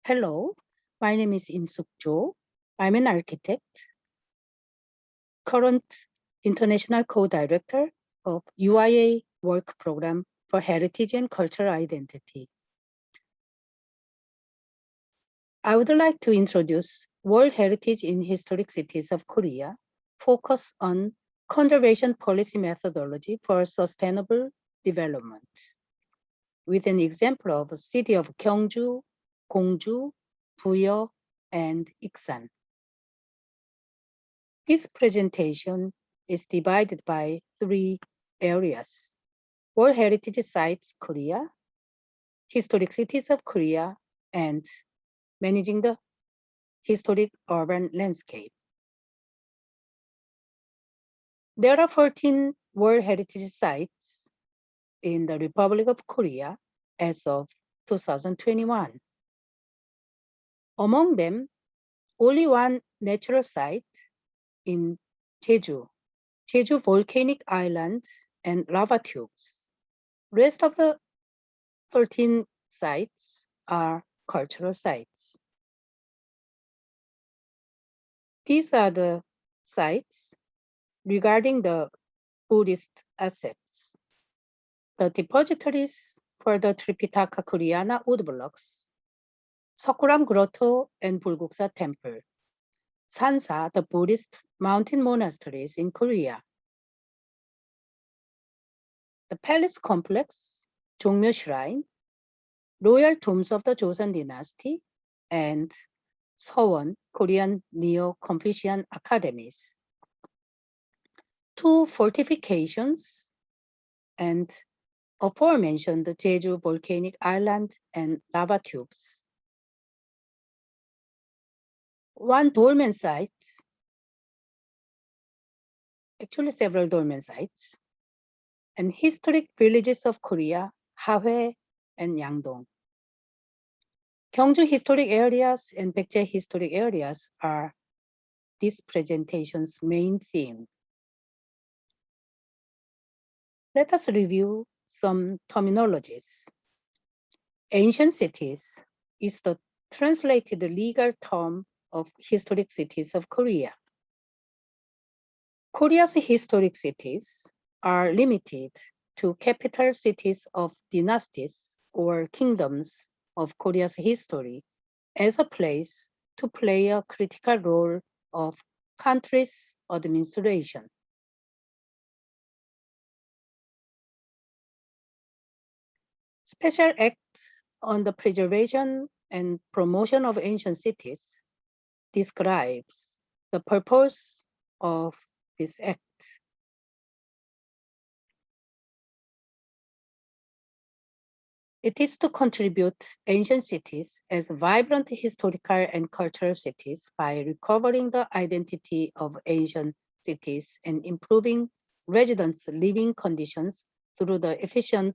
Hello, my name is Insuk Jo. I'm an architect, current international co-director of UIA work program for heritage and cultural identity. I would like to introduce World Heritage in Historic Cities of Korea, focus on conservation policy methodology for sustainable development, with an example of a city of Gyeongju, Gongju, Buyeo, and Iksan. This presentation is divided by 3 areas: World Heritage Sites Korea, Historic Cities of Korea, and Managing the Historic Urban Landscape. There are 14 World Heritage Sites in the Republic of Korea as of 2021. Among them, only one natural site in Jeju Volcanic Island and lava tubes. Rest of the 13 sites are cultural sites. These are the sites regarding the Buddhist assets. The depositories for the Tripitaka Koreana woodblocks, Sakuram Grotto and Bulguksa Temple, Sansa, the Buddhist mountain monasteries in Korea, the Palace Complex, Jongmyo Shrine, Royal Tombs of the Joseon Dynasty, and Sewon, Korean Neo-Confucian Academies, 2 fortifications, and aforementioned Jeju Volcanic Island and lava tubes. 1 dolmen site, actually several dolmen sites, and historic villages of Korea, Hwae and Yangdong. Gyeongju historic areas and Baekje historic areas are this presentation's main theme. Let us review some terminologies. Ancient cities is the translated legal term of historic cities of Korea. Korea's historic cities are limited to capital cities of dynasties or kingdoms of Korea's history as a place to play a critical role of country's administration. Special Act on the Preservation and Promotion of Ancient Cities describes the purpose of this act. It is to contribute ancient cities as vibrant historical and cultural cities by recovering the identity of ancient cities and improving residents' living conditions through the efficient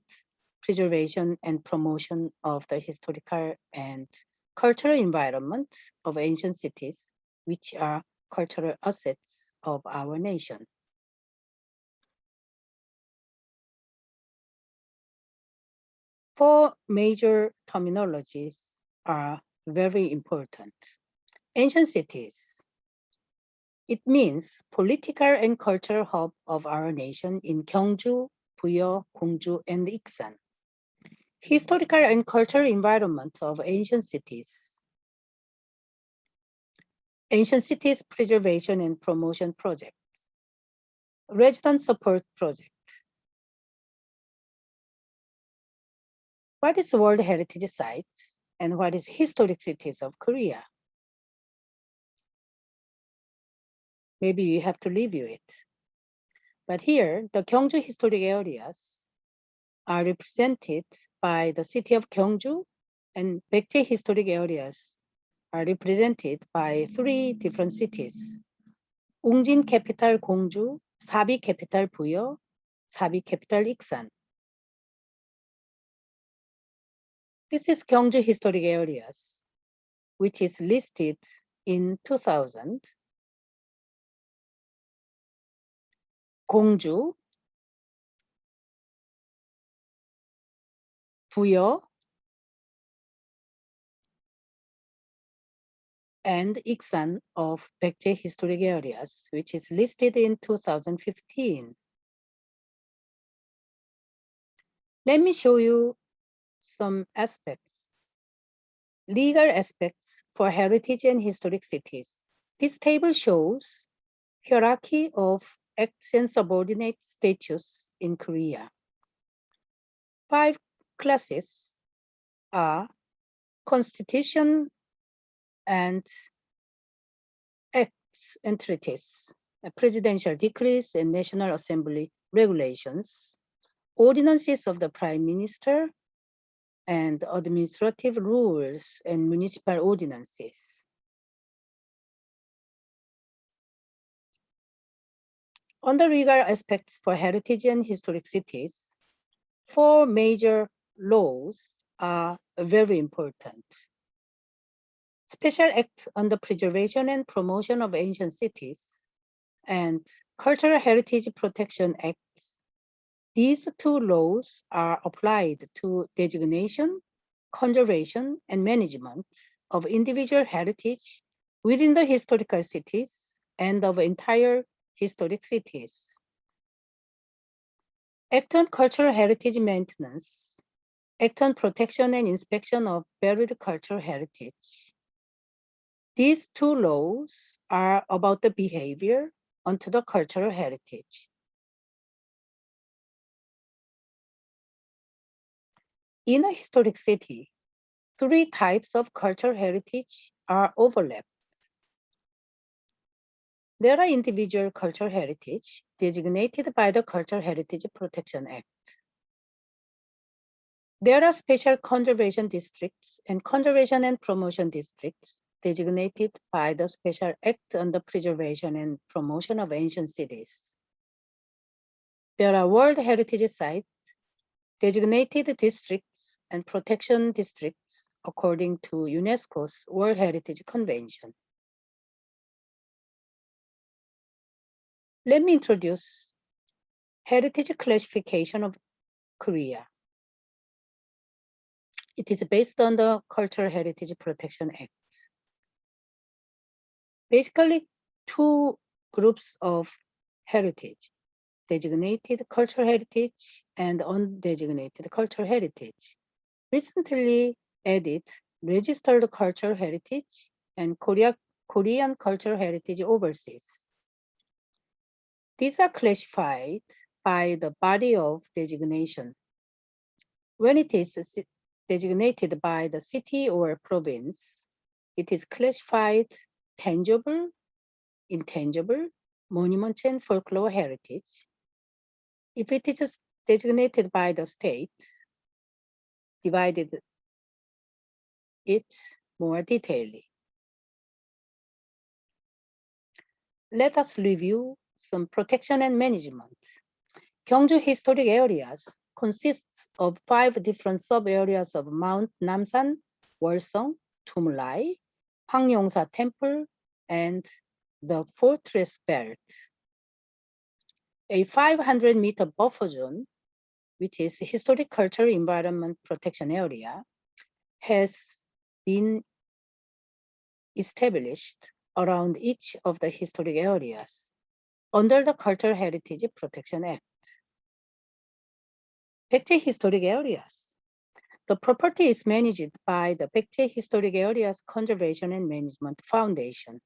preservation and promotion of the historical and cultural environment of ancient cities, which are cultural assets of our nation. 4 major terminologies are very important. Ancient cities. It means political and cultural hub of our nation in Gyeongju, Buyeo, Gongju, and Iksan. Historical and cultural environment of ancient cities. Ancient cities preservation and promotion project. Resident support project. What is World Heritage Sites and what is Historic Cities of Korea? Maybe you have to review it. But here, the Gyeongju historic areas are represented by the city of Gyeongju, and Baekje historic areas are represented by 3 different cities: Ungjin capital Gongju, Sabi capital Buyeo, Sabi capital Iksan. This is Gyeongju historic areas, which is listed in 2000. Gongju, Buyeo, and Iksan of Baekje Historic Areas, which is listed in 2015. Let me show you some aspects. Legal aspects for heritage and historic cities. This table shows hierarchy of acts and subordinate status in Korea. 5 classes are constitution and acts and treaties, presidential decrees and National Assembly regulations, ordinances of the Prime Minister, and administrative rules and municipal ordinances. On the legal aspects for heritage and historic cities, 4 major laws are very important. Special Act on the Preservation and Promotion of Ancient Cities and Cultural Heritage Protection Act. These 2 laws are applied to designation, conservation, and management of individual heritage within the historical cities and of entire historic cities. Act on Cultural Heritage Maintenance, Act on Protection and Inspection of Buried Cultural Heritage. These 2 laws are about the behavior onto the cultural heritage. In a historic city, 3 types of cultural heritage are overlapped. There are individual cultural heritage designated by the Cultural Heritage Protection Act. There are special conservation districts and conservation and promotion districts designated by the Special Act on the Preservation and Promotion of Ancient Cities. There are World Heritage Sites, designated districts, and protection districts according to UNESCO's World Heritage Convention. Let me introduce heritage classification of Korea. It is based on the Cultural Heritage Protection Act. Basically, 2 groups of heritage, designated cultural heritage and undesignated cultural heritage. Recently added registered cultural heritage and Korean cultural heritage overseas. These are classified by the body of designation. When it is designated by the city or province, it is classified tangible, intangible, monuments and folklore heritage. If it is designated by the state, divided it more detailedly. Let us review some protection and management. Gyeongju Historic Areas consists of 5 different sub-areas of Mount Namsan, Wolseong, Tumlai, Hwangyongsa Temple, and the Fortress Belt. A 500-meter buffer zone, which is Historic Cultural Environment Protection Area, has been established around each of the historic areas under the Cultural Heritage Protection Act. Baekje Historic Areas. The property is managed by the Baekje Historic Areas Conservation and Management Foundation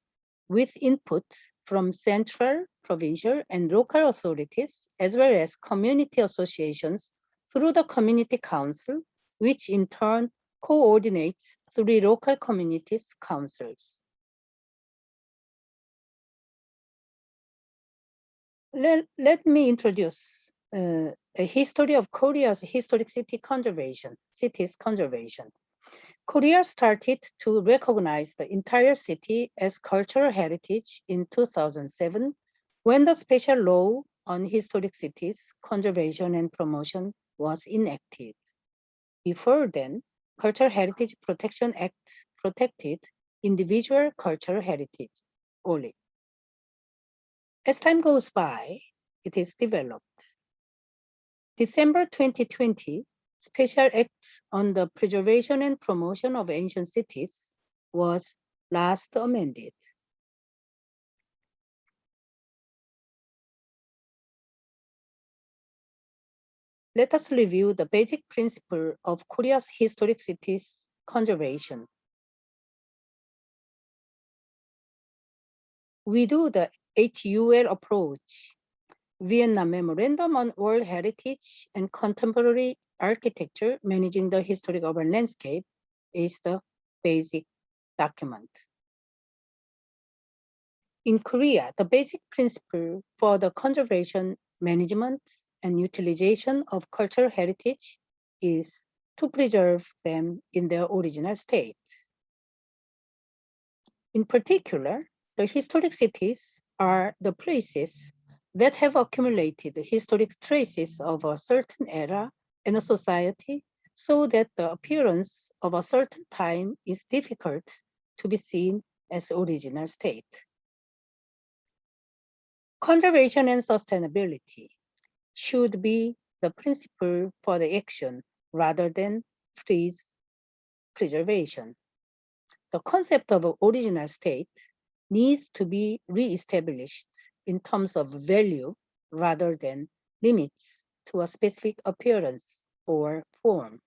with input from central, provincial, and local authorities, as well as community associations through the Community Council, which in turn coordinates 3 local communities councils. Let me introduce a history of Korea's historic cities conservation. Korea started to recognize the entire city as cultural heritage in 2007 when the special law on historic cities conservation and promotion was enacted. Before then, Cultural Heritage Protection Act protected individual cultural heritage only. As time goes by, it is developed. December 2020, Special Act on the Preservation and Promotion of Ancient Cities was last amended. Let us review the basic principle of Korea's historic cities conservation. We do the HUL approach. Vietnam Memorandum on World Heritage and Contemporary Architecture Managing the Historic Urban Landscape is the basic document. In Korea, the basic principle for the conservation, management, and utilization of cultural heritage is to preserve them in their original state. In particular, the historic cities are the places that have accumulated historic traces of a certain era and a society so that the appearance of a certain time is difficult to be seen as original state. Conservation and sustainability should be the principle for the action rather than freeze preservation. The concept of original state needs to be reestablished in terms of value rather than limits to a specific appearance or form.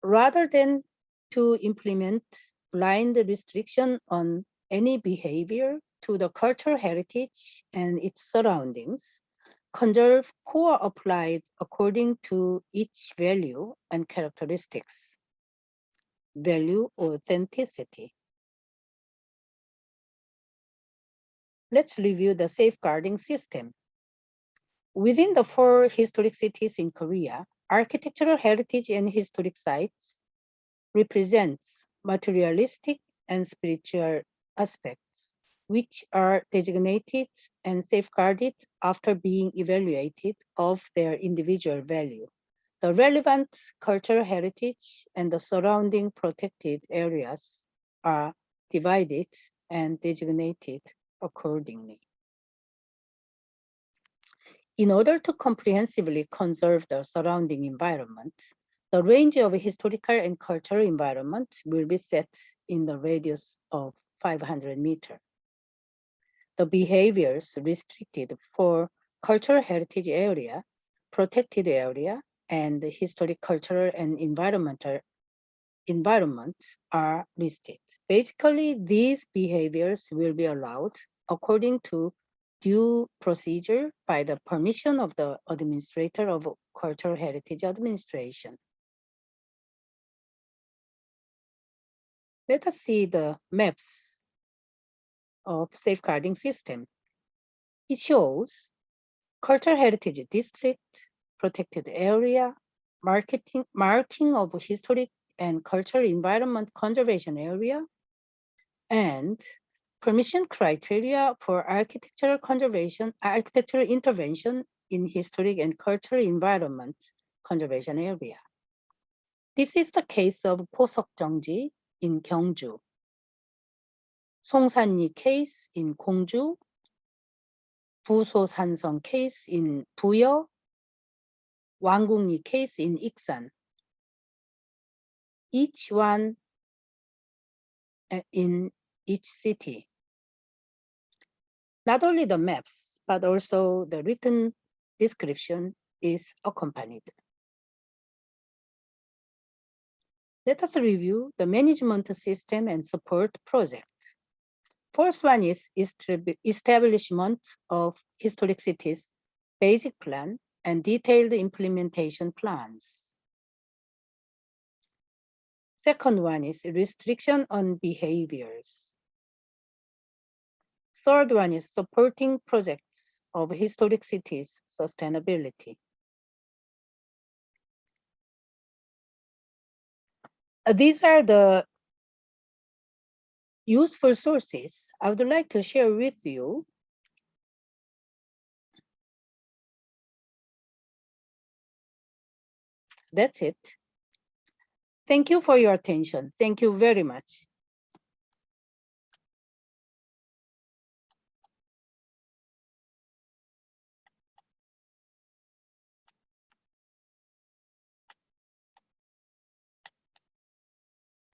Rather than to implement blind restriction on any behavior to the cultural heritage and its surroundings, conserve core applied according to each value and characteristics. Value authenticity. Let's review the safeguarding system. Within the 4 historic cities in Korea, architectural heritage and historic sites represents materialistic and spiritual aspects, which are designated and safeguarded after being evaluated of their individual value. The relevant cultural heritage and the surrounding protected areas are divided and designated accordingly. In order to comprehensively conserve the surrounding environment, the range of historical and cultural environment will be set in the radius of 500 meters. The behaviors restricted for cultural heritage area, protected area, and historic cultural and environmental environments are listed. Basically, these behaviors will be allowed according to due procedure by the permission of the administrator of Cultural Heritage Administration. Let us see the maps of safeguarding system. It shows cultural heritage district, protected area, marking of historic and cultural environment conservation area, and permission criteria for architectural conservation, architectural intervention in historic and cultural environment conservation area. This is the case of 보석정지 in Gyeongju, 송산리 case in Gongju, 부소산성 case in Buyo, 왕궁리 case in Iksan. Each one in each city. Not only the maps, but also the written description is accompanied. Let us review the management system and support project. First one is establishment of historic cities, basic plan, and detailed implementation plans. Second one is restriction on behaviors. Third one is supporting projects of historic cities sustainability. These are the useful sources I would like to share with you. That's it. Thank you for your attention. Thank you very much.